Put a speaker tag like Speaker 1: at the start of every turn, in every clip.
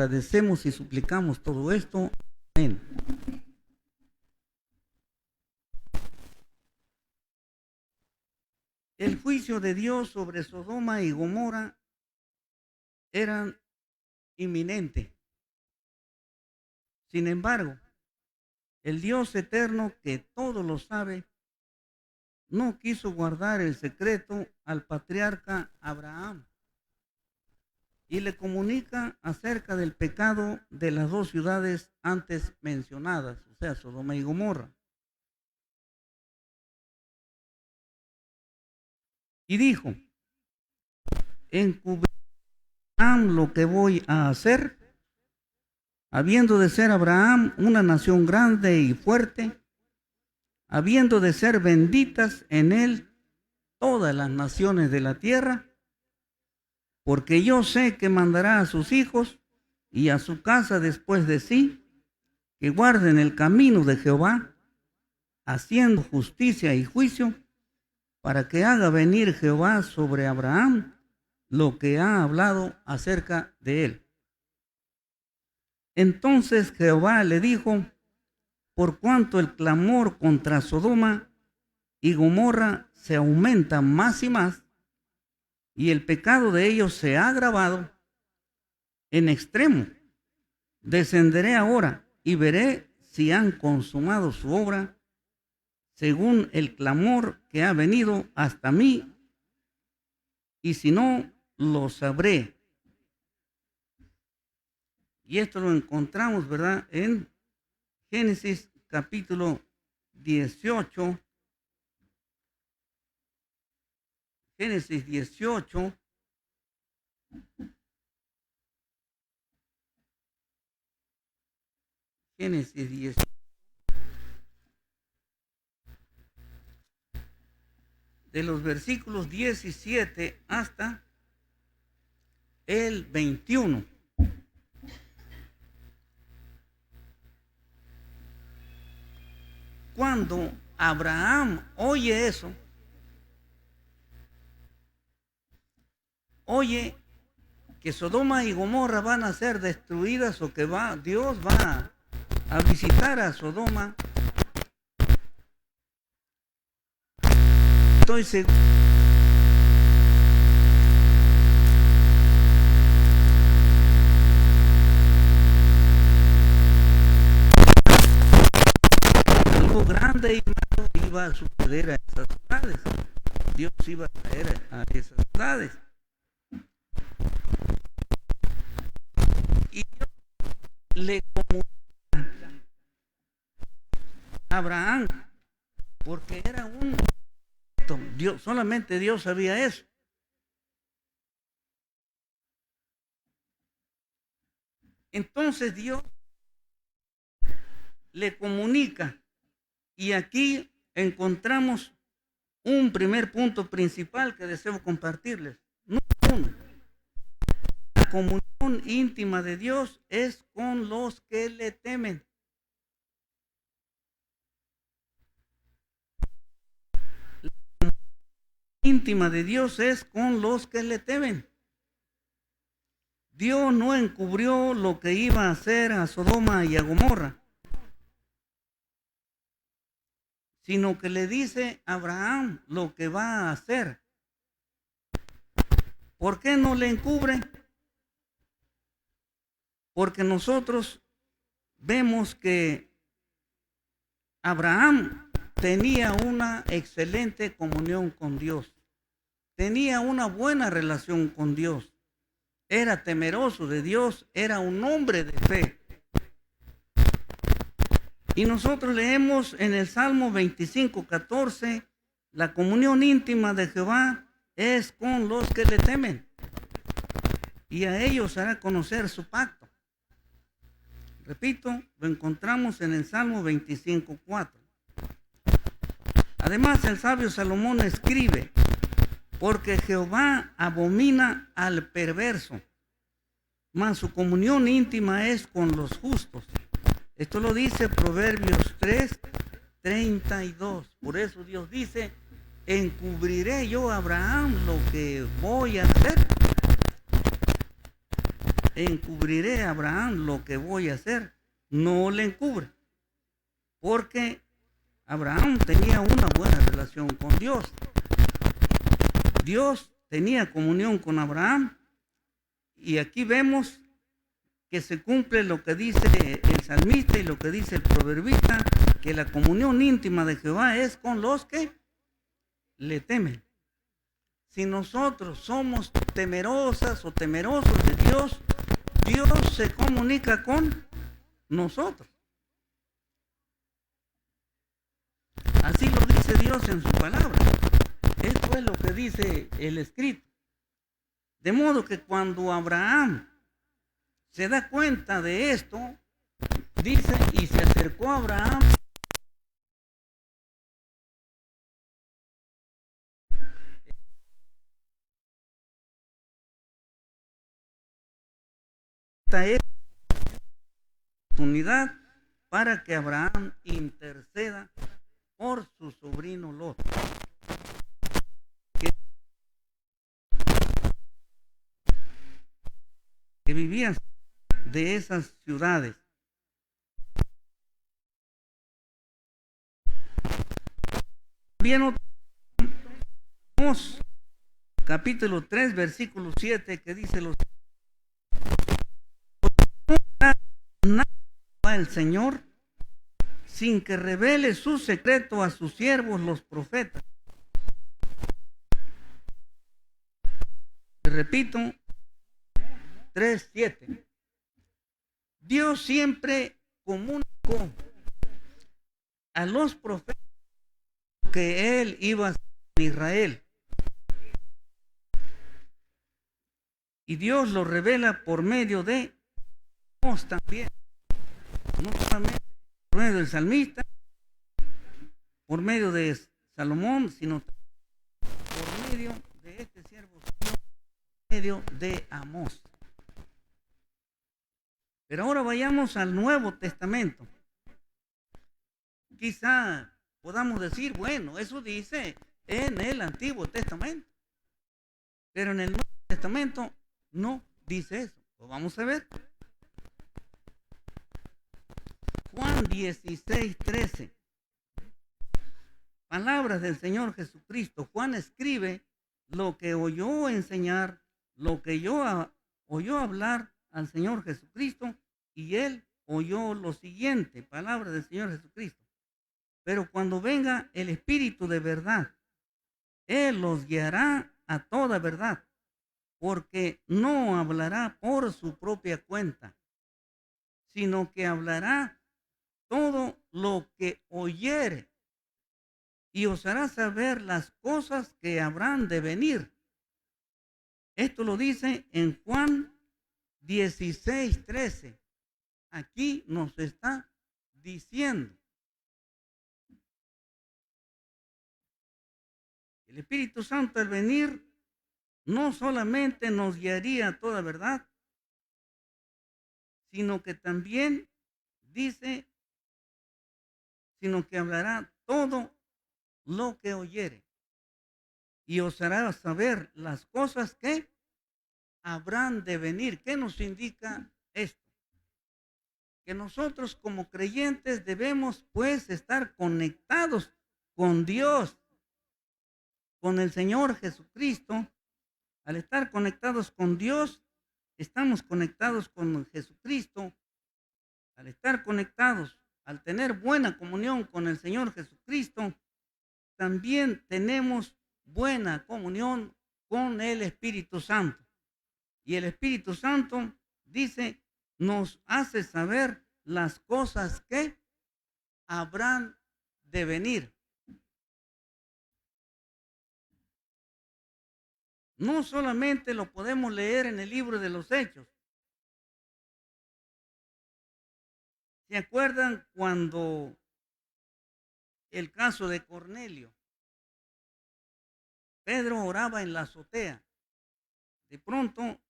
Speaker 1: agradecemos y suplicamos todo esto. Amén. El juicio de Dios sobre Sodoma y Gomorra era inminente. Sin embargo, el Dios eterno, que todo lo sabe, no quiso guardar el secreto al patriarca Abraham y le comunica acerca del pecado de las dos ciudades antes mencionadas, o sea, Sodoma y Gomorra. Y dijo: encubrirá Abraham lo que voy a hacer, habiendo de ser Abraham una nación grande y fuerte, habiendo de ser benditas en él todas las naciones de la tierra, porque yo sé que mandará a sus hijos y a su casa después de sí, que guarden el camino de Jehová, haciendo justicia y juicio, para que haga venir Jehová sobre Abraham lo que ha hablado acerca de él. Entonces Jehová le dijo: por cuanto el clamor contra Sodoma y Gomorra se aumenta más y más, y el pecado de ellos se ha agravado en extremo, descenderé ahora y veré si han consumado su obra según el clamor que ha venido hasta mí, y si no, lo sabré. Y esto lo encontramos, ¿verdad?, en Génesis capítulo 18. Génesis 18. Génesis 18. De los versículos 17 hasta el 21. Cuando Abraham oye eso, oye que Sodoma y Gomorra van a ser destruidas, o que Dios va a visitar a Sodoma, estoy seguro algo grande y malo iba a suceder a esas ciudades. Dios iba a traer a esas ciudades. Y Dios le comunica a Abraham, porque era un Dios, solamente Dios sabía eso. Entonces Dios le comunica, y aquí encontramos un primer punto principal que deseo compartirles. Número uno, la comunión íntima de Dios es con los que le temen. La comunión íntima de Dios es con los que le temen. Dios no encubrió lo que iba a hacer a Sodoma y a Gomorra, sino que le dice a Abraham lo que va a hacer. ¿Por qué no le encubre? Porque nosotros vemos que Abraham tenía una excelente comunión con Dios, tenía una buena relación con Dios, era temeroso de Dios, era un hombre de fe. Y nosotros leemos en el Salmo 25:14, la comunión íntima de Jehová es con los que le temen, y a ellos hará conocer su pacto. Repito, lo encontramos en el Salmo 25:4. Además, el sabio Salomón escribe: porque Jehová abomina al perverso, mas su comunión íntima es con los justos. Esto lo dice Proverbios 3:32. Por eso Dios dice: encubriré yo a Abraham lo que voy a hacer. encubriré a Abraham lo que voy a hacer. No le encubre, porque Abraham tenía una buena relación con Dios. Dios tenía comunión con Abraham, y aquí vemos que se cumple lo que dice el salmista y lo que dice el proverbista, que la comunión íntima de Jehová es con los que le temen. Si nosotros somos temerosas o temerosos de Dios, Dios se comunica con nosotros. Así lo dice Dios en su palabra. Esto es lo que dice el escrito. De modo que cuando Abraham se da cuenta de esto, dice, y se acercó a Abraham esta oportunidad para que Abraham interceda por su sobrino Lot, que vivían de esas ciudades. También capítulo 3, versículo 7, que dice los el Señor sin que revele su secreto a sus siervos los profetas. Repito, 3:7. Dios siempre comunicó a los profetas que él iba a hacer en Israel. Y Dios lo revela por medio de Dios también. No solamente por medio del salmista, por medio de Salomón, sino por medio de este siervo, por medio de Amós. Pero ahora vayamos al Nuevo Testamento. Quizá podamos decir, bueno, eso dice en el Antiguo Testamento, pero en el Nuevo Testamento no dice eso. Pues vamos a ver. Juan 16:13. Palabras del Señor Jesucristo. Juan escribe lo que oyó enseñar, lo que oyó hablar al Señor Jesucristo, y él oyó lo siguiente, palabras del Señor Jesucristo. Pero cuando venga el Espíritu de verdad, él los guiará a toda verdad, porque no hablará por su propia cuenta, sino que hablará todo lo que oyere, y os hará saber las cosas que habrán de venir. Esto lo dice en Juan 16:13. Aquí nos está diciendo. El Espíritu Santo al venir no solamente nos guiaría a toda verdad, sino que también dice, sino que hablará todo lo que oyere, y os hará saber las cosas que habrán de venir. ¿Qué nos indica esto? Que nosotros como creyentes debemos pues estar conectados con Dios, con el Señor Jesucristo. Al estar conectados con Dios, estamos conectados con Jesucristo. Al estar conectados, al tener buena comunión con el Señor Jesucristo, también tenemos buena comunión con el Espíritu Santo. Y el Espíritu Santo dice, nos hace saber las cosas que habrán de venir. No solamente lo podemos leer en el libro de los Hechos. ¿Se acuerdan cuando el caso de Cornelio? Pedro oraba en la azotea. De pronto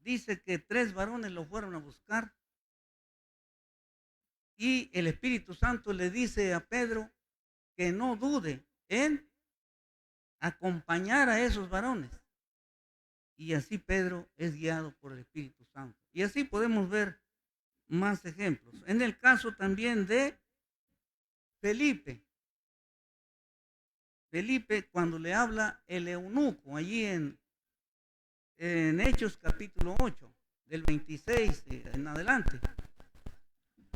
Speaker 1: dice que 3 varones lo fueron a buscar, y el Espíritu Santo le dice a Pedro que no dude en acompañar a esos varones. y así Pedro es guiado por el Espíritu Santo. Y así podemos ver más ejemplos. En el caso también de Felipe. Felipe, cuando le habla el eunuco, allí en Hechos capítulo 8, del 26 en adelante,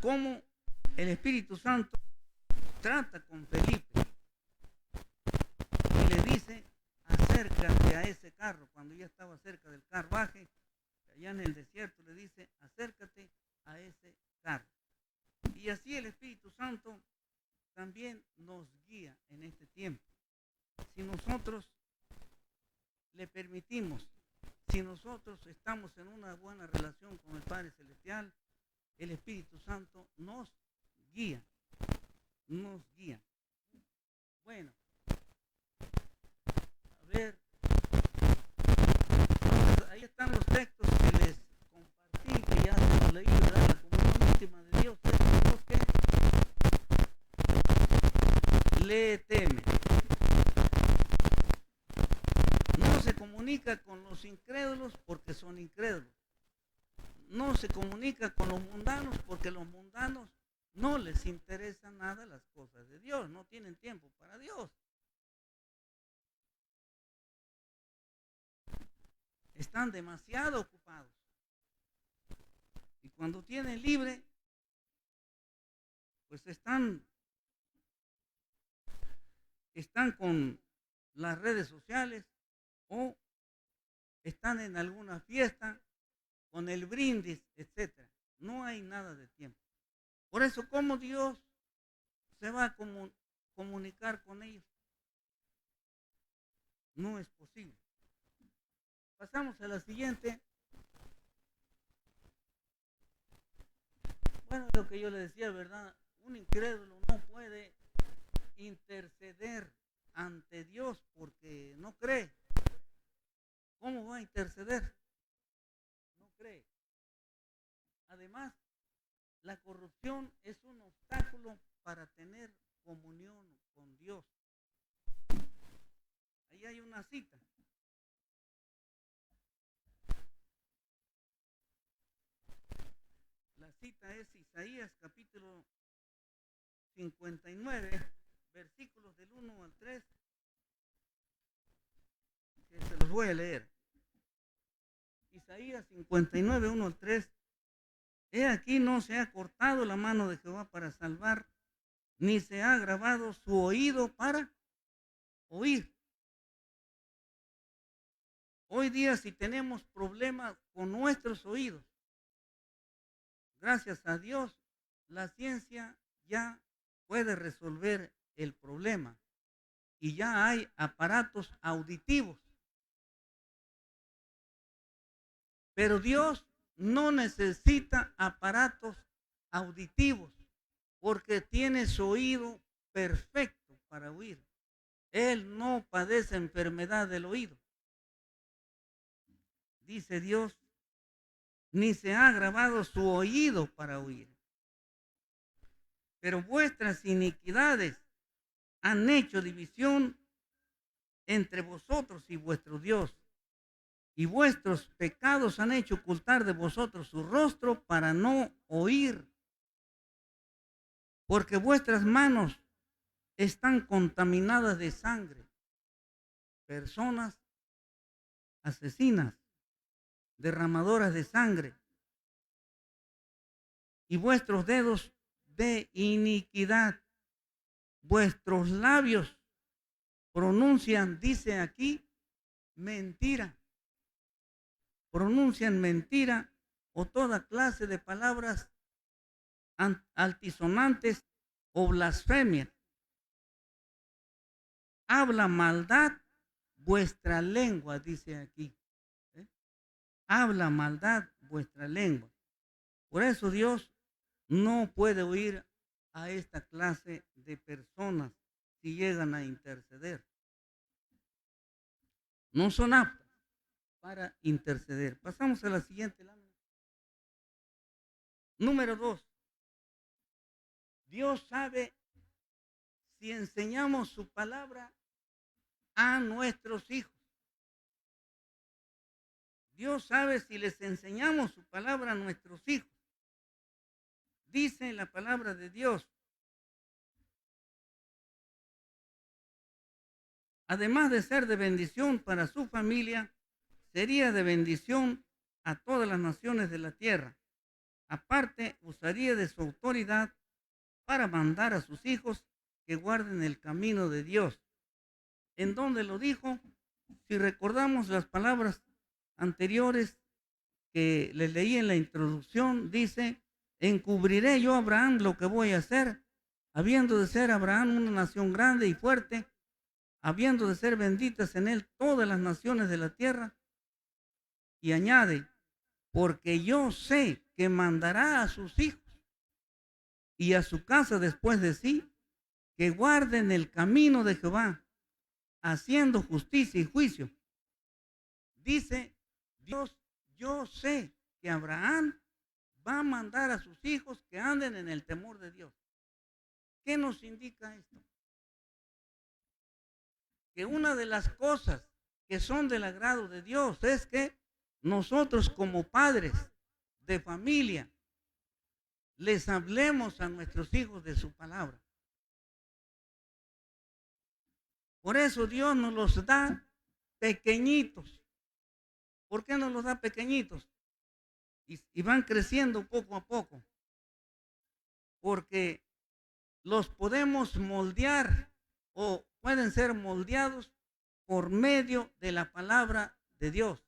Speaker 1: cómo el Espíritu Santo trata con Felipe y le dice, acércate a ese carro. Cuando ya estaba cerca del carruaje, allá en el desierto, le dice, acércate a ese carro. Y así el Espíritu Santo también nos guía en este tiempo. Si nosotros le permitimos, si nosotros estamos en una buena relación con el Padre Celestial, el Espíritu Santo nos guía, nos guía. Bueno, a ver, ahí están los textos que les compartí, que ya se los leí, ¿verdad? La comunión íntima de Dios es Dios que le teme. No se comunica con los incrédulos porque son incrédulos. No se comunica con los mundanos porque los mundanos no les interesa nada las cosas de Dios, no tienen tiempo para Dios. Están demasiado ocupados. Y cuando tienen libre, pues están con las redes sociales o están en alguna fiesta con el brindis, etcétera. No hay nada de tiempo. Por eso, ¿cómo Dios se va a comunicar con ellos? No es posible. Pasamos a la siguiente. Bueno, lo que yo le decía, ¿verdad? Un incrédulo no puede interceder ante Dios porque no cree. ¿Cómo va a interceder? No cree. Además, la corrupción es un obstáculo para tener comunión con Dios. Ahí hay una cita. La cita es Isaías capítulo 59, versículos del 1 al 3, que se los voy a leer. Isaías 59, 1 al 3. He aquí no se ha cortado la mano de Jehová para salvar, ni se ha agravado su oído para oír. Hoy día si tenemos problemas con nuestros oídos, gracias a Dios, la ciencia ya puede resolver el problema y ya hay aparatos auditivos. Pero Dios no necesita aparatos auditivos porque tiene su oído perfecto para oír. Él no padece enfermedad del oído. Dice Dios, ni se ha agravado su oído para oír. Pero vuestras iniquidades han hecho división entre vosotros y vuestro Dios. Y vuestros pecados han hecho ocultar de vosotros su rostro para no oír. Porque vuestras manos están contaminadas de sangre. Personas asesinas, derramadoras de sangre. Y vuestros dedos de iniquidad. Vuestros labios pronuncian, dice aquí, mentira. Pronuncian mentira o toda clase de palabras altisonantes o blasfemias. Habla maldad vuestra lengua, dice aquí. Habla maldad vuestra lengua. Por eso Dios no puede oír a esta clase de personas si llegan a interceder. No son aptas para interceder. Pasamos a la siguiente lámina. Número 2. Dios sabe si enseñamos su palabra a nuestros hijos. Dios sabe si les enseñamos su palabra a nuestros hijos. Dice la palabra de Dios, además de ser de bendición para su familia, sería de bendición a todas las naciones de la tierra. Aparte, usaría de su autoridad para mandar a sus hijos que guarden el camino de Dios. ¿En dónde lo dijo? Si recordamos las palabras anteriores que les leí en la introducción, dice, encubriré yo a Abraham lo que voy a hacer, habiendo de ser Abraham una nación grande y fuerte, habiendo de ser benditas en él todas las naciones de la tierra. Y añade, porque yo sé que mandará a sus hijos y a su casa después de sí, que guarden el camino de Jehová, haciendo justicia y juicio. Dice Dios, yo sé que Abraham va a mandar a sus hijos que anden en el temor de Dios. ¿Qué nos indica esto? Que una de las cosas que son del agrado de Dios es que nosotros como padres de familia les hablemos a nuestros hijos de su palabra. Por eso Dios nos los da pequeñitos. ¿Por qué nos los da pequeñitos? Y van creciendo poco a poco. Porque los podemos moldear o pueden ser moldeados por medio de la palabra de Dios.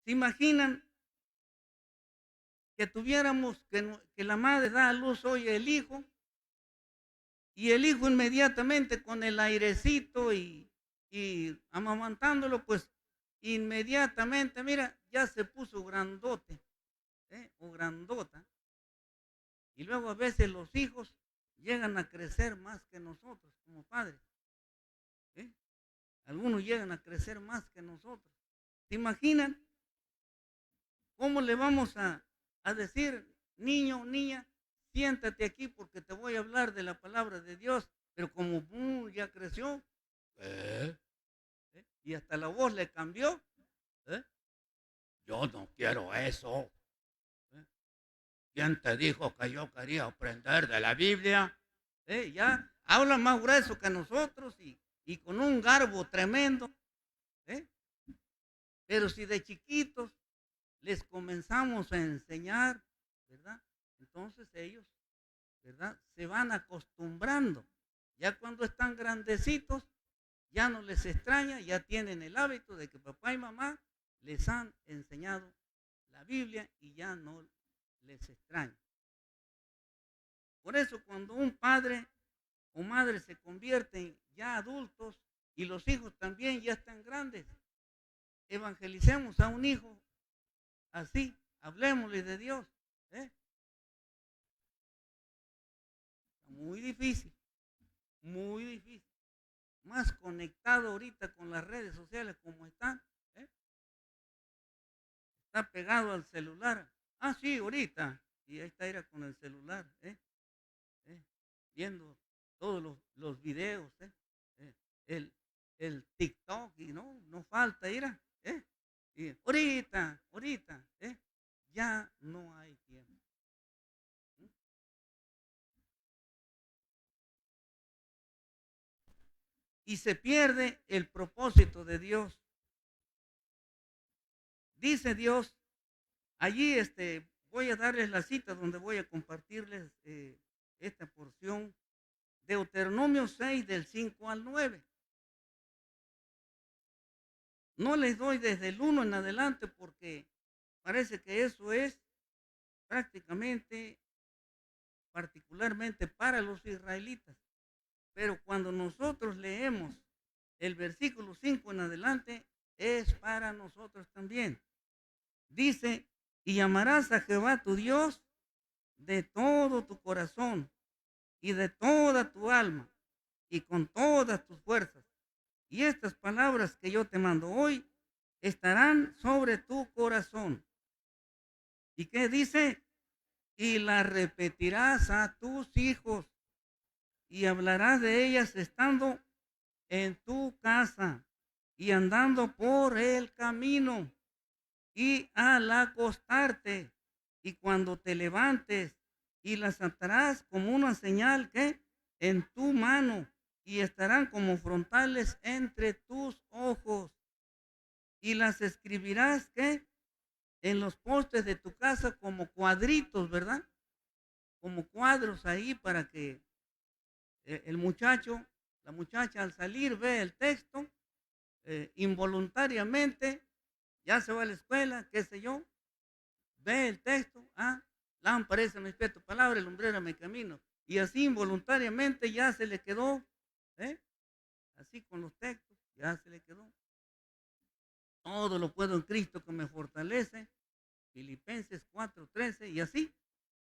Speaker 1: ¿Se imaginan que tuviéramos que la madre da a luz hoy el hijo y el hijo inmediatamente con el airecito y amamantándolo, pues inmediatamente, mira, ya se puso grandote o grandota? Y luego a veces los hijos llegan a crecer más que nosotros como padres. ¿eh? Algunos llegan a crecer más que nosotros. ¿Se imaginan cómo le vamos a decir, niño, niña, siéntate aquí porque te voy a hablar de la palabra de Dios? Pero como ya creció, y hasta la voz le cambió, yo no quiero eso. ¿Quién te dijo que yo quería aprender de la Biblia? Ya habla más grueso que nosotros y con un garbo tremendo. Pero si de chiquitos les comenzamos a enseñar, ¿verdad? Entonces ellos, ¿verdad? Se van acostumbrando. Ya cuando están grandecitos, ya no les extraña, ya tienen el hábito de que papá y mamá les han enseñado la Biblia y ya no les extraña. Por eso cuando un padre o madre se convierten ya adultos y los hijos también ya están grandes, evangelicemos a un hijo así, hablemosle de Dios. Muy difícil, muy difícil. Más conectado ahorita con las redes sociales como están. Está pegado al celular. Ah, sí, ahorita. Y ahí está, era con el celular. Viendo todos los videos. El TikTok. Y no falta, mira. Y ahorita. Ya no hay tiempo. Y se pierde el propósito de Dios. Dice Dios, allí voy a darles la cita donde voy a compartirles esta porción. Deuteronomio 6 del 5 al 9. No les doy desde el 1 en adelante porque parece que eso es prácticamente, particularmente para los israelitas. Pero cuando nosotros leemos el versículo 5 en adelante, es para nosotros también. Dice, y llamarás a Jehová tu Dios de todo tu corazón y de toda tu alma y con todas tus fuerzas. Y estas palabras que yo te mando hoy estarán sobre tu corazón. ¿Y qué dice? Y las repetirás a tus hijos y hablarás de ellas estando en tu casa y andando por el camino y al acostarte y cuando te levantes y las atarás como una señal que en tu mano y estarán como frontales entre tus ojos y las escribirás que en los postes de tu casa como cuadritos, ¿verdad? Como cuadros ahí para que el muchacho, la muchacha al salir ve el texto, involuntariamente, ya se va a la escuela, qué sé yo, ve el texto, lámpara es a mis pies tu palabra, lumbrera mi camino. Y así involuntariamente ya se le quedó, ¿eh? Así con los textos, ya se le quedó. Todo lo puedo en Cristo que me fortalece. Filipenses 4:13 y así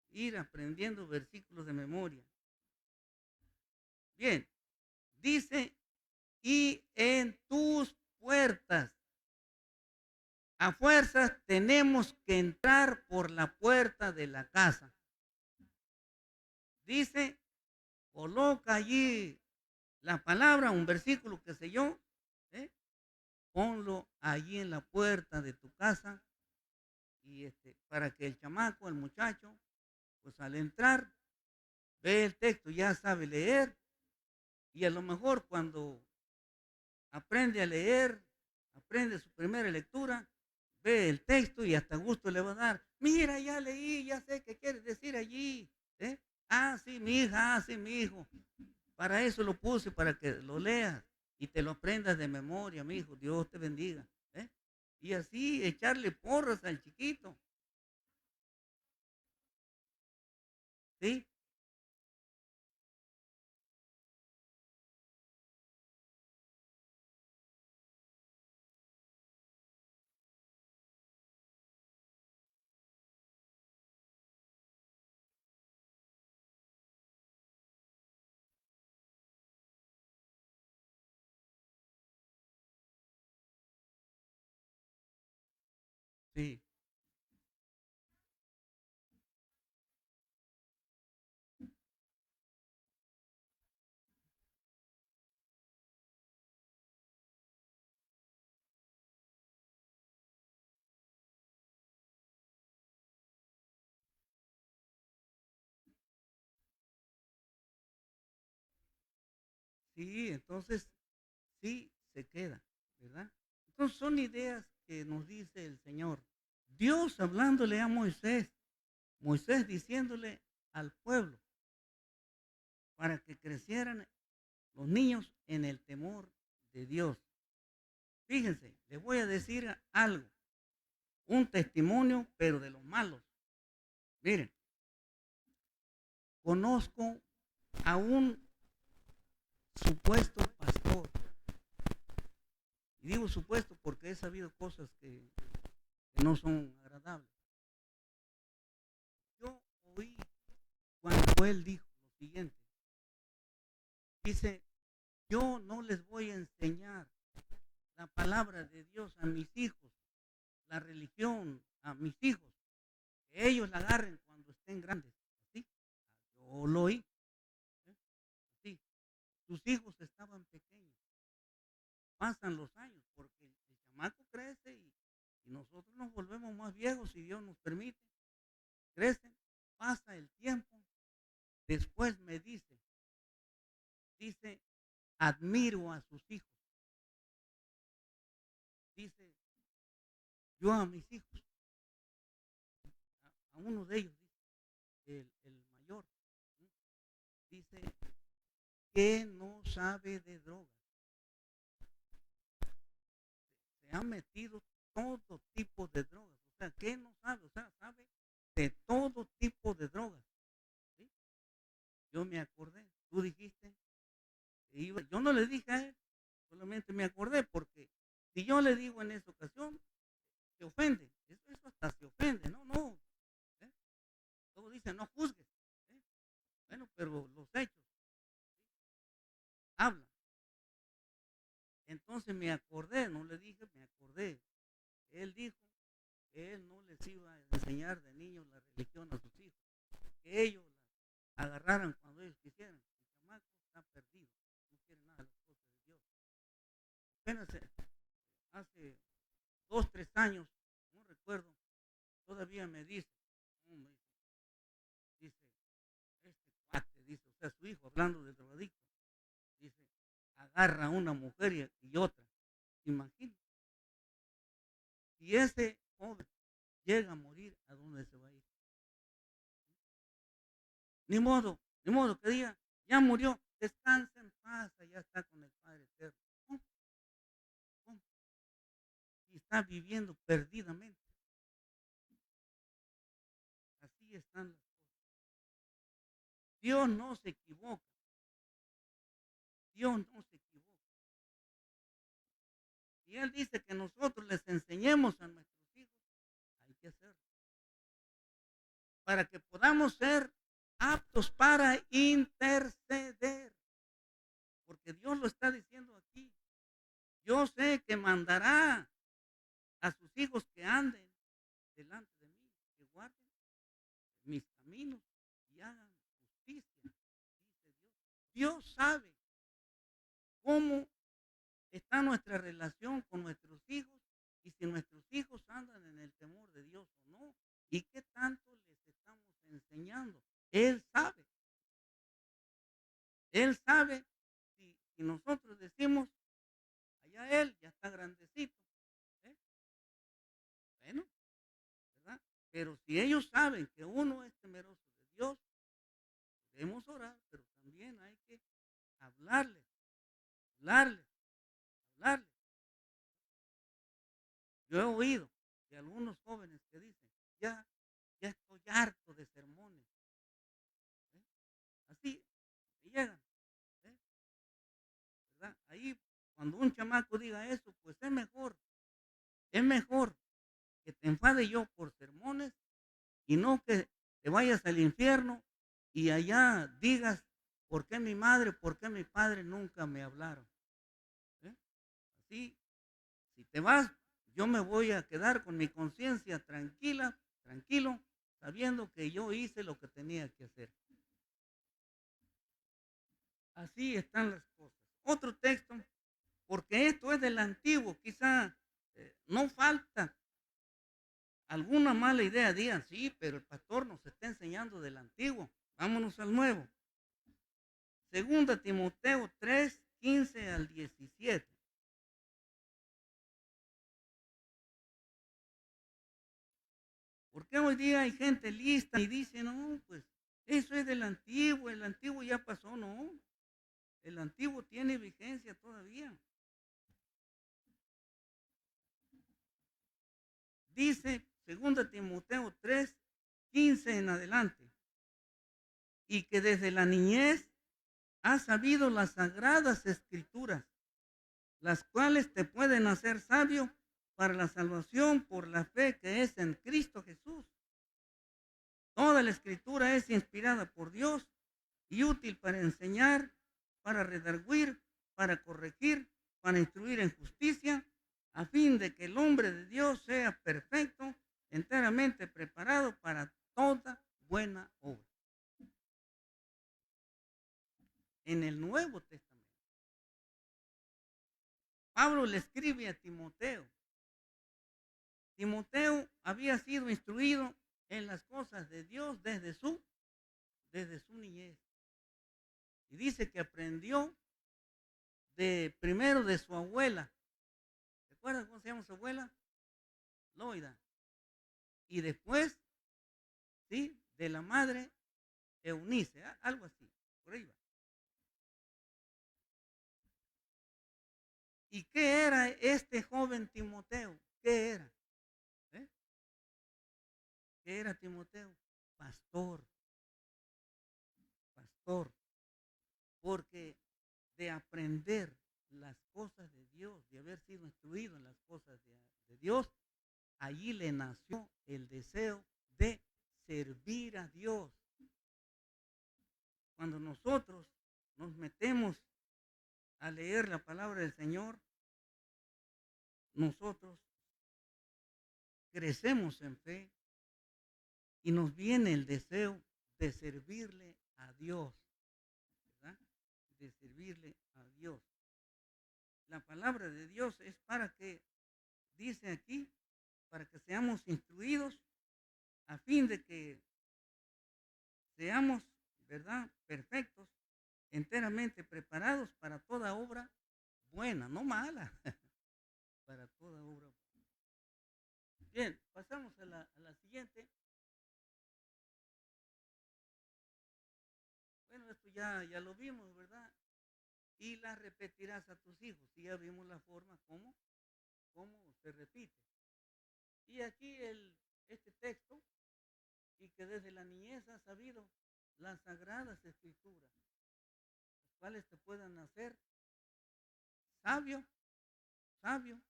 Speaker 1: ir aprendiendo versículos de memoria. Bien, dice, y en tus puertas. A fuerzas tenemos que entrar por la puerta de la casa. Dice, coloca allí la palabra, un versículo, qué sé yo, ¿eh? Ponlo allí en la puerta de tu casa y para que el chamaco, el muchacho, pues al entrar, ve el texto, ya sabe leer y a lo mejor cuando aprende a leer, aprende su primera lectura, ve el texto y hasta gusto le va a dar. Mira, ya leí, ya sé qué quiere decir allí. ¿Eh? Sí, mi hija, sí, mi hijo. Para eso lo puse, para que lo leas y te lo aprendas de memoria, mi hijo. Dios te bendiga. ¿Eh? Y así echarle porras al chiquito. ¿Sí? Sí. Sí, entonces sí se queda, ¿verdad? Entonces son ideas que nos dice el Señor. Dios hablándole a Moisés, Moisés diciéndole al pueblo para que crecieran los niños en el temor de Dios. Fíjense, les voy a decir algo, un testimonio, pero de los malos. Miren, conozco a un supuesto pastor. Y digo supuesto porque he sabido cosas que no son agradables. Yo oí cuando él dijo lo siguiente. Dice, yo no les voy a enseñar la palabra de Dios a mis hijos, la religión a mis hijos, que ellos la agarren cuando estén grandes. ¿Sí? Yo lo oí. ¿Eh? Sí, sus hijos estaban pequeños. Pasan los años porque el chamaco crece y nosotros nos volvemos más viejos si Dios nos permite. Crecen, pasa el tiempo. Después me dice, admiro a sus hijos. Dice, yo a mis hijos, a uno de ellos, dice, el mayor, ¿sí? Dice que no sabe de drogas. Se ha metido todo tipo de drogas. O sea, que no sabe, o sea, sabe de todo tipo de drogas. ¿Sí? Yo me acordé, tú dijiste, yo no le dije a él, solamente me acordé porque si yo le digo en esa ocasión, se ofende, eso hasta se ofende, no, ¿eh? Luego dice, no juzgues, ¿eh? Bueno, pero los hechos hablan. Entonces me acordé, no le dije, me acordé. Él dijo que él no les iba a enseñar de niños la religión a sus hijos, que ellos la agarraran cuando ellos quisieran. El chamaco está perdido, no quiere nada de las cosas de Dios. apenas hace 2, 3 años, no recuerdo, todavía me dice, no, dice, este cuate, dice, o sea, su hijo hablando del drogadicto, dice, agarra a una mujer y otra. Imagínate, si ese joven llega a morir, ¿a dónde se va a ir? Ni modo que diga, ya murió, descansa en paz, ya está con el Padre Eterno. ¿Cómo? ¿Cómo? Y está viviendo perdidamente. Así están las cosas. Dios no se equivoca. Dios no se equivoca. Y Él dice que nosotros les enseñemos a nuestros hijos, hay que hacerlo. Para que podamos ser aptos para interceder. Porque Dios lo está diciendo aquí. Yo sé que mandará a sus hijos que anden delante de mí, que guarden mis caminos y hagan justicia, dice Dios. Dios sabe cómo está nuestra relación con nuestros hijos y si nuestros hijos andan en el temor de Dios o no y qué tanto les estamos enseñando. Él sabe. Él sabe si nosotros decimos, allá él ya está grandecito. ¿Eh? Bueno, ¿verdad? Pero si ellos saben que uno es temeroso de Dios, debemos orar, pero también hay que hablarles, hablarles, hablarles. Yo he oído de algunos jóvenes que dicen, ya estoy harto de sermones. ¿Eh? Así llegan, ¿eh? ¿Verdad? Ahí, cuando un chamaco diga eso, pues es mejor que te enfade yo por sermones y no que te vayas al infierno y allá digas, ¿por qué mi madre, por qué mi padre nunca me hablaron? ¿Eh? Así, si te vas, yo me voy a quedar con mi conciencia tranquila, tranquilo, sabiendo que yo hice lo que tenía que hacer. Así están las cosas. Otro texto, porque esto es del antiguo, quizá no falta alguna mala idea, digan, sí, pero el pastor nos está enseñando del antiguo. Vámonos al nuevo. Segunda Timoteo 3, 15 al 17. Porque hoy día hay gente lista y dice, no, pues eso es del antiguo, el antiguo ya pasó, no. El antiguo tiene vigencia todavía. Dice segunda Timoteo 3, 15 en adelante. Y que desde la niñez has sabido las sagradas escrituras, las cuales te pueden hacer sabio para la salvación por la fe que es en Cristo Jesús. Toda la escritura es inspirada por Dios y útil para enseñar, para redarguir, para corregir, para instruir en justicia, a fin de que el hombre de Dios sea perfecto, enteramente preparado para toda buena obra. En el Nuevo Testamento, Pablo le escribe a Timoteo. Timoteo había sido instruido en las cosas de Dios desde su niñez. Y dice que aprendió primero de su abuela. ¿Se acuerdan cómo se llama su abuela? Loida. Y después, ¿sí? De la madre Eunice, algo así, por ahí va. ¿Y qué era este joven Timoteo? ¿Qué era? ¿Eh? ¿Qué era Timoteo? Pastor, pastor. Porque de aprender las cosas de Dios, de haber sido instruido en las cosas de Dios, allí le nació el deseo de servir a Dios. Cuando nosotros nos metemos a leer la palabra del Señor, nosotros crecemos en fe y nos viene el deseo de servirle a Dios, ¿verdad? De servirle a Dios. la palabra de Dios es para que, dice aquí, para que seamos instruidos a fin de que seamos, ¿verdad?, perfectos, enteramente preparados para toda obra buena, no mala, para toda obra buena. Bien, pasamos a la siguiente. Bueno, esto ya lo vimos, ¿verdad? Y la repetirás a tus hijos. Y ya vimos la forma cómo se repite. Y aquí este texto, y que desde la niñez has sabido las sagradas escrituras, las cuales te puedan hacer sabio, sabio.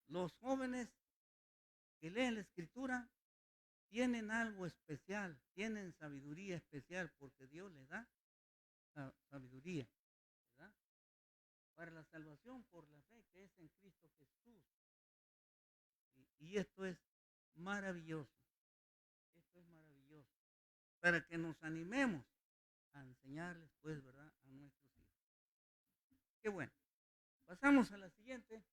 Speaker 1: Los jóvenes que leen la escritura tienen algo especial, tienen sabiduría especial, porque Dios les da sabiduría, ¿verdad? Para la salvación por la fe que es en Cristo Jesús. Y esto es maravilloso, esto es maravilloso, para que nos animemos a enseñarles, pues, ¿verdad?, a nuestros hijos. Qué bueno. Pasamos a la siguiente.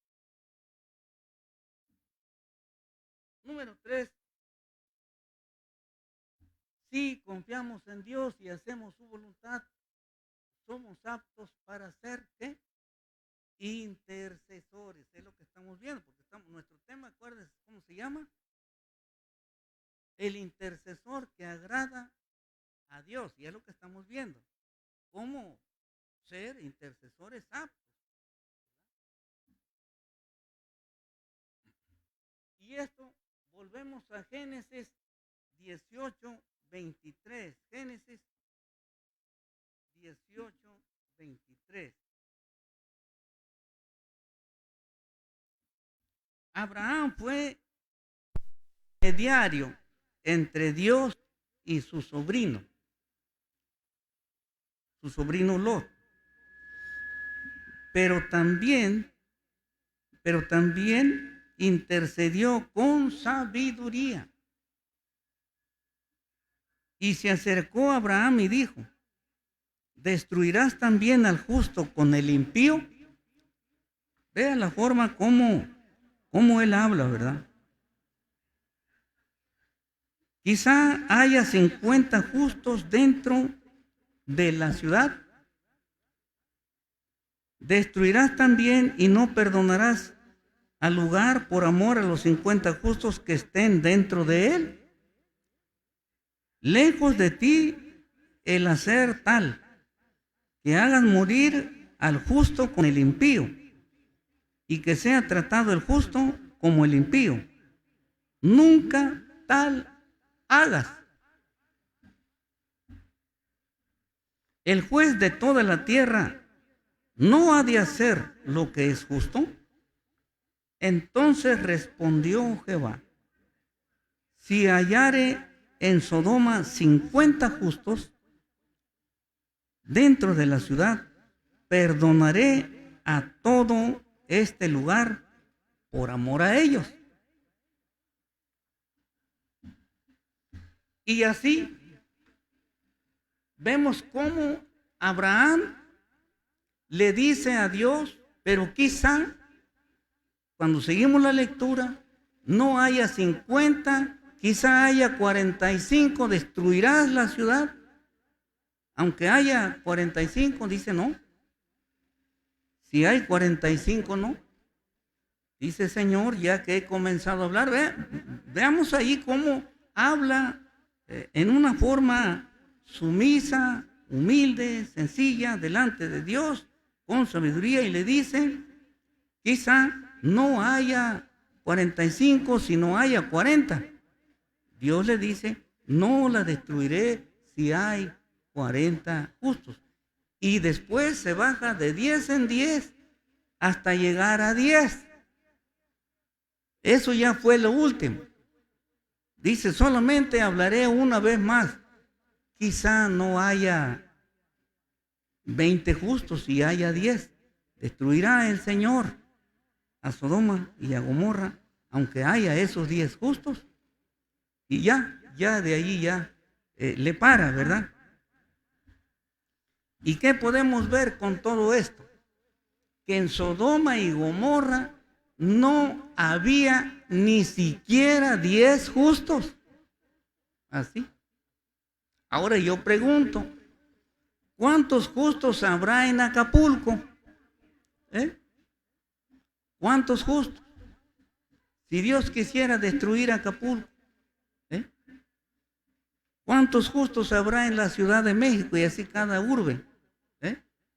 Speaker 1: Número 3. Si confiamos en Dios y hacemos su voluntad, somos aptos para ser, ¿qué?, intercesores. Es lo que estamos viendo, porque nuestro tema, acuérdense cómo se llama, el intercesor que agrada a Dios, y es lo que estamos viendo, cómo ser intercesores aptos. Y esto, volvemos a Génesis 18:23. Génesis 18:23. Abraham fue mediario entre Dios y su sobrino Lot. Pero también intercedió con sabiduría. Y se acercó a Abraham y dijo: ¿destruirás también al justo con el impío? Vean la forma como él habla, ¿verdad? Quizá haya 50 justos dentro de la ciudad. ¿Destruirás también y no perdonarás al lugar por amor a los 50 justos que estén dentro de él? Lejos de ti el hacer tal, que hagas morir al justo con el impío, y que sea tratado el justo como el impío. Nunca tal hagas. El juez de toda la tierra no ha de hacer lo que es justo. Entonces respondió Jehová: si hallare en Sodoma 50 justos dentro de la ciudad, perdonaré a todo este lugar por amor a ellos. Y así vemos cómo Abraham le dice a Dios, pero quizá cuando seguimos la lectura no haya 50, quizá haya 45, ¿destruirás la ciudad? Aunque haya 45, dice no. Si hay 45, no. Dice, Señor, ya que he comenzado a hablar, veamos ahí cómo habla en una forma sumisa, humilde, sencilla, delante de Dios, con sabiduría, y le dice, quizá no haya 45, sino haya 40. Dios le dice, no la destruiré si hay 40 justos. Y después se baja de 10 en 10 hasta llegar a 10. Eso ya fue lo último. Dice, solamente hablaré una vez más. Quizá no haya 20 justos y haya 10. Destruirá el Señor a Sodoma y a Gomorra, aunque haya esos 10 justos. Y ya de ahí ya le para, ¿verdad? ¿Y qué podemos ver con todo esto? que en Sodoma y Gomorra no había ni siquiera 10 justos. Así. Ahora yo pregunto, ¿cuántos justos habrá en Acapulco? ¿Cuántos justos? Si Dios quisiera destruir Acapulco, ¿cuántos justos habrá en la Ciudad de México y así cada urbe?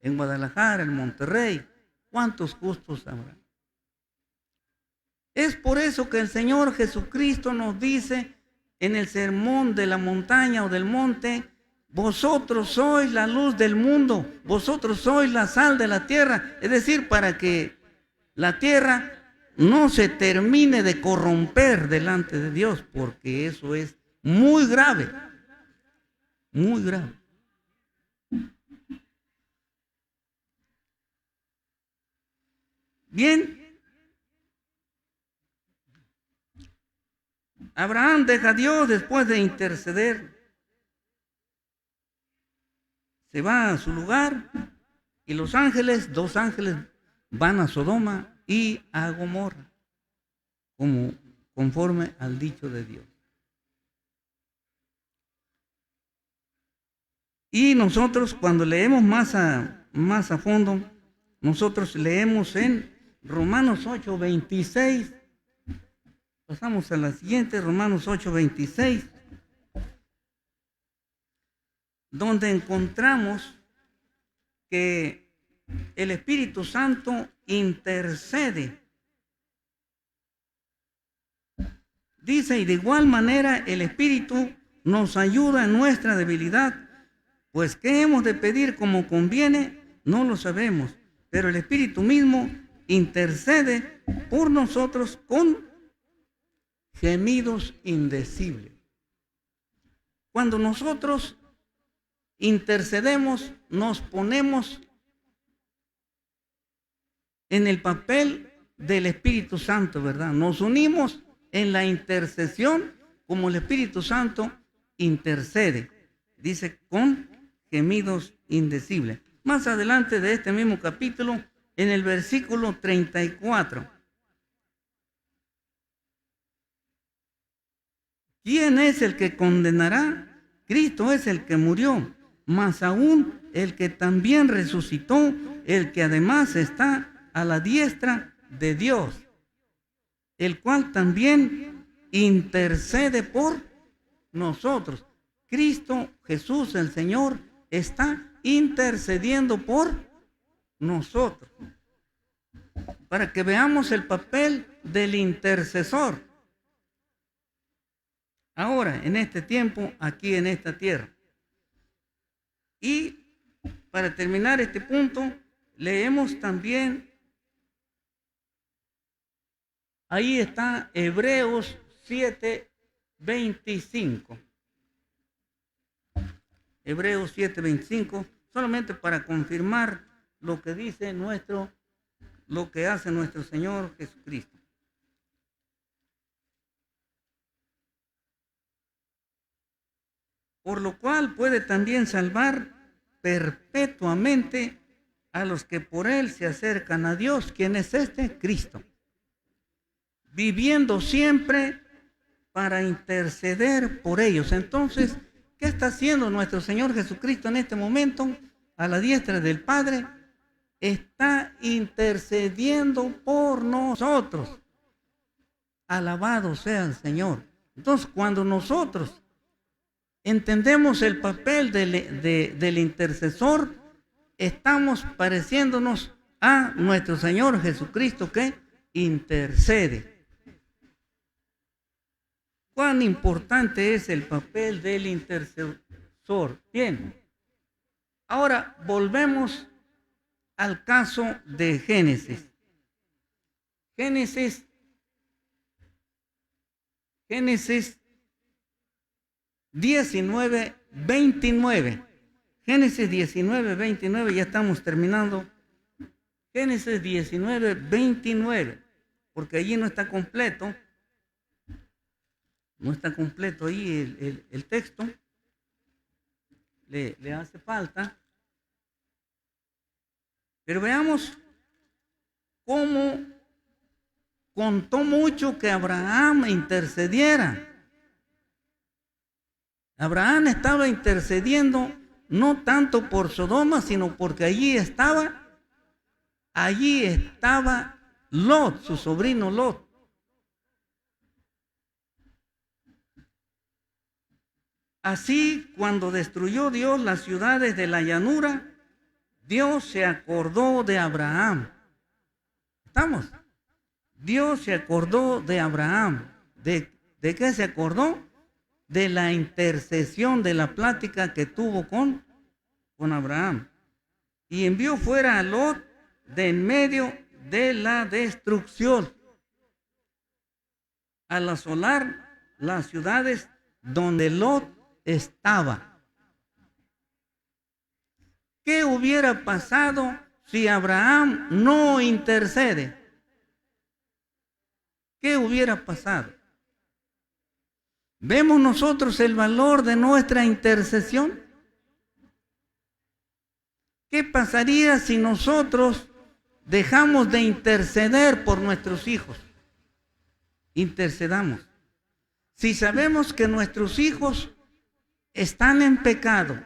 Speaker 1: En Guadalajara, en Monterrey, ¿cuántos justos habrá? Es por eso que el Señor Jesucristo nos dice en el sermón de la montaña o del monte: vosotros sois la luz del mundo, vosotros sois la sal de la tierra. Es decir, para que la tierra no se termine de corromper delante de Dios, porque eso es muy grave, muy grave. Bien, Abraham deja a Dios después de interceder. Se va a su lugar y los ángeles, 2 ángeles, van a Sodoma y a Gomorra, como conforme al dicho de Dios. Y nosotros, cuando leemos más a fondo, nosotros leemos en Romanos 8:26. Pasamos a la siguiente, Romanos 8:26, donde encontramos que el Espíritu Santo intercede. Dice: y de igual manera el Espíritu nos ayuda en nuestra debilidad, pues qué hemos de pedir como conviene, no lo sabemos, pero el Espíritu mismo intercede por nosotros con gemidos indecibles. Cuando nosotros intercedemos, nos ponemos en el papel del Espíritu Santo, ¿verdad? Nos unimos en la intercesión como el Espíritu Santo intercede. Dice, con gemidos indecibles. Más adelante de este mismo capítulo, en el versículo 34. ¿Quién es el que condenará? Cristo es el que murió, más aún el que también resucitó, el que además está a la diestra de Dios, el cual también intercede por nosotros. Cristo Jesús, el Señor, está intercediendo por nosotros, para que veamos el papel del intercesor. Ahora, en este tiempo, aquí en esta tierra. Y para terminar este punto, leemos también, ahí está Hebreos 7:25. Hebreos 7:25, solamente para confirmar lo que dice lo que hace nuestro Señor Jesucristo. Por lo cual puede también salvar perpetuamente a los que por él se acercan a Dios. ¿Quién es este? Cristo. Viviendo siempre para interceder por ellos. Entonces, ¿qué está haciendo nuestro Señor Jesucristo en este momento? A la diestra del Padre, está intercediendo por nosotros. Alabado sea el Señor. Entonces, cuando nosotros entendemos el papel del intercesor, estamos pareciéndonos a nuestro Señor Jesucristo que intercede. ¿Cuán importante es el papel del intercesor? Bien, ahora volvemos al caso de Génesis. Génesis 19:29. Génesis 19:29, ya estamos terminando. Génesis 19:29, porque allí no está completo. No está completo ahí el texto. Le hace falta. Pero veamos cómo contó mucho que Abraham intercediera. Abraham estaba intercediendo no tanto por Sodoma, sino porque allí estaba Lot, su sobrino Lot. Así, cuando destruyó Dios las ciudades de la llanura, Dios se acordó de Abraham. ¿Estamos? Dios se acordó de Abraham. ¿De qué se acordó? De la intercesión, de la plática que tuvo con Abraham. Y envió fuera a Lot de en medio de la destrucción, al asolar las ciudades donde Lot estaba. ¿Qué hubiera pasado si Abraham no intercede? ¿Qué hubiera pasado? ¿Vemos nosotros el valor de nuestra intercesión? ¿Qué pasaría si nosotros dejamos de interceder por nuestros hijos? Intercedamos. Si sabemos que nuestros hijos están en pecado,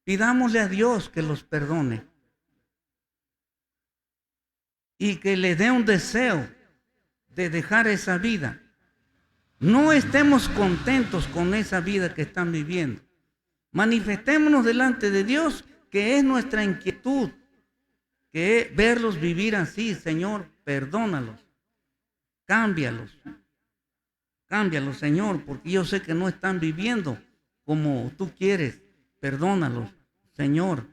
Speaker 1: pidámosle a Dios que los perdone y que le dé un deseo de dejar esa vida. No estemos contentos con esa vida que están viviendo. Manifestémonos delante de Dios, que es nuestra inquietud, que es verlos vivir así. Señor, perdónalos, cámbialos, Señor, porque yo sé que no están viviendo como tú quieres. Perdónalos, Señor.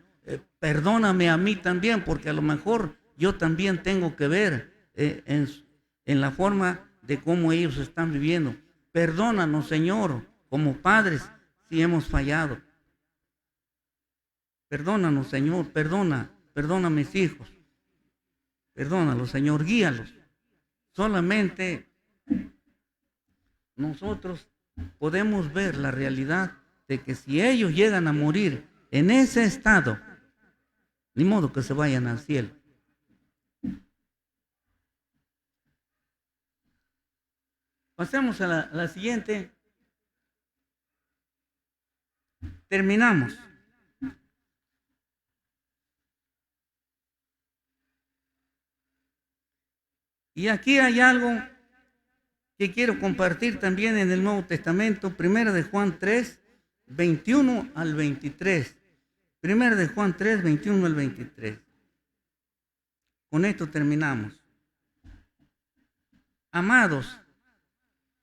Speaker 1: Perdóname a mí también, porque a lo mejor yo también tengo que ver en la forma de cómo ellos están viviendo. Perdónanos, Señor, como padres, si hemos fallado. Perdónanos, Señor, perdona a mis hijos. Perdónalos, Señor, guíalos. Solamente nosotros podemos ver la realidad de que si ellos llegan a morir en ese estado, ni modo que se vayan al cielo. Pasemos a la siguiente. Terminamos. Y aquí hay algo que quiero compartir también en el Nuevo Testamento, 1 de Juan 3, 21 al 23. 1 de Juan 3, 21 al 23. Con esto terminamos. Amados,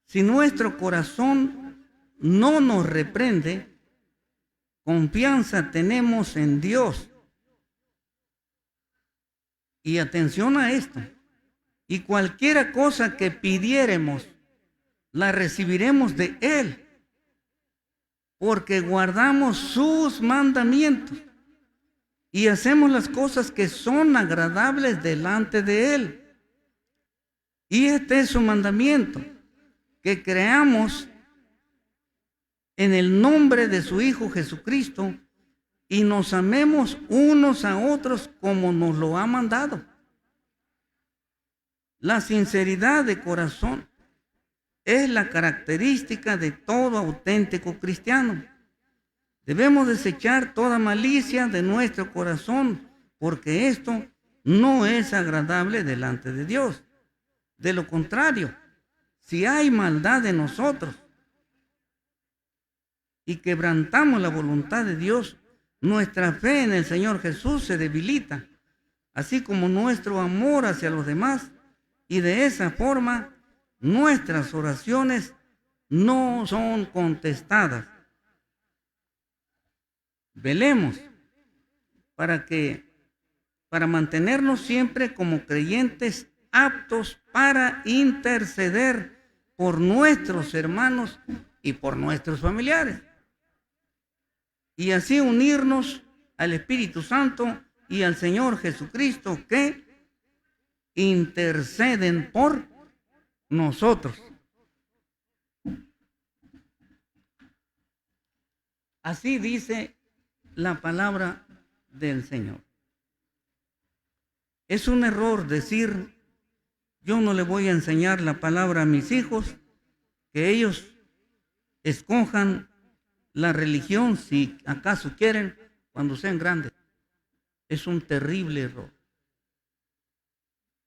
Speaker 1: si nuestro corazón no nos reprende, confianza tenemos en Dios. Y atención a esto. Y cualquiera cosa que pidiéremos, la recibiremos de Él, porque guardamos sus mandamientos y hacemos las cosas que son agradables delante de Él. Y este es su mandamiento, que creamos en el nombre de su Hijo Jesucristo y nos amemos unos a otros como nos lo ha mandado. La sinceridad de corazón es la característica de todo auténtico cristiano. Debemos desechar toda malicia de nuestro corazón, porque esto no es agradable delante de Dios. De lo contrario, si hay maldad en nosotros y quebrantamos la voluntad de Dios, nuestra fe en el Señor Jesús se debilita, así como nuestro amor hacia los demás. Y de esa forma, nuestras oraciones no son contestadas. Velemos para mantenernos siempre como creyentes aptos para interceder por nuestros hermanos y por nuestros familiares. Y así unirnos al Espíritu Santo y al Señor Jesucristo, que interceden por nosotros. Así dice la palabra del Señor. Es un error decir, yo no le voy a enseñar la palabra a mis hijos, que ellos escojan la religión si acaso quieren cuando sean grandes. Es un terrible error.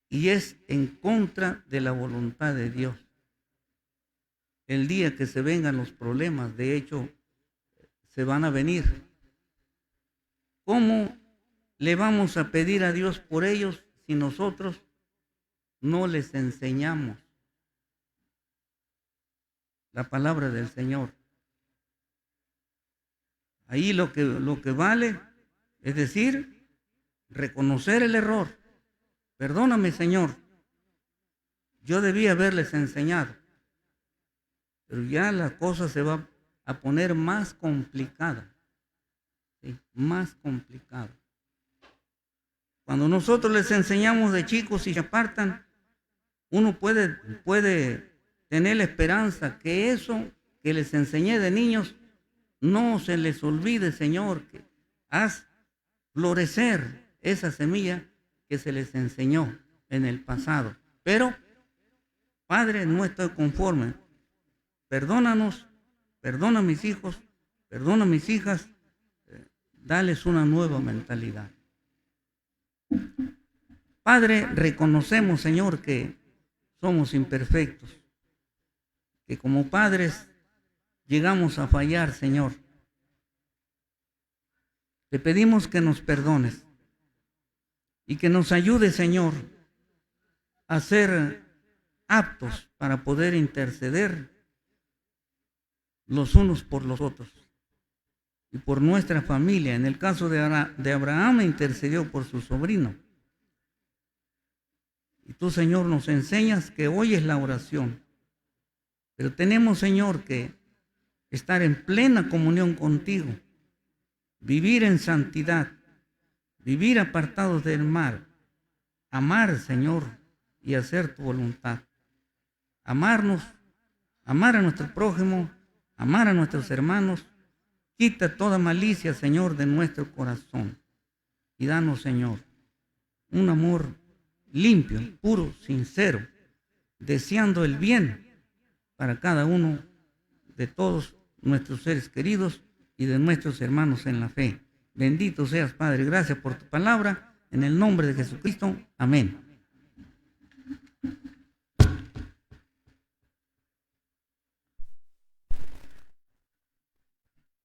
Speaker 1: Y es en contra de la voluntad de Dios. El día que se vengan los problemas, de hecho, se van a venir. ¿Cómo le vamos a pedir a Dios por ellos si nosotros no les enseñamos la palabra del Señor? Ahí lo que vale es decir, reconocer el error. Perdóname, Señor, yo debí haberles enseñado, pero ya la cosa se va a poner más complicada, ¿sí? Más complicada. Cuando nosotros les enseñamos de chicos y se apartan, uno puede tener la esperanza que eso que les enseñé de niños no se les olvide, Señor, que haz florecer esa semilla que se les enseñó en el pasado. Pero, Padre, no estoy conforme. Perdónanos, perdona a mis hijos, perdona a mis hijas, dales una nueva mentalidad. Padre, reconocemos, Señor, que somos imperfectos, que como padres llegamos a fallar, Señor. Te pedimos que nos perdones y que nos ayude, Señor, a ser aptos para poder interceder los unos por los otros y por nuestra familia. En el caso de Abraham, intercedió por su sobrino. Y tú, Señor, nos enseñas que oyes la oración, pero tenemos, Señor, que estar en plena comunión contigo, vivir en santidad, vivir apartados del mal, amar, Señor, y hacer tu voluntad. Amarnos, amar a nuestro prójimo, amar a nuestros hermanos. Quita toda malicia, Señor, de nuestro corazón. Y danos, Señor, un amor limpio, puro, sincero, deseando el bien para cada uno de todos nuestros seres queridos y de nuestros hermanos en la fe. Bendito seas, Padre. Gracias por tu palabra. En el nombre de Jesucristo. Amén.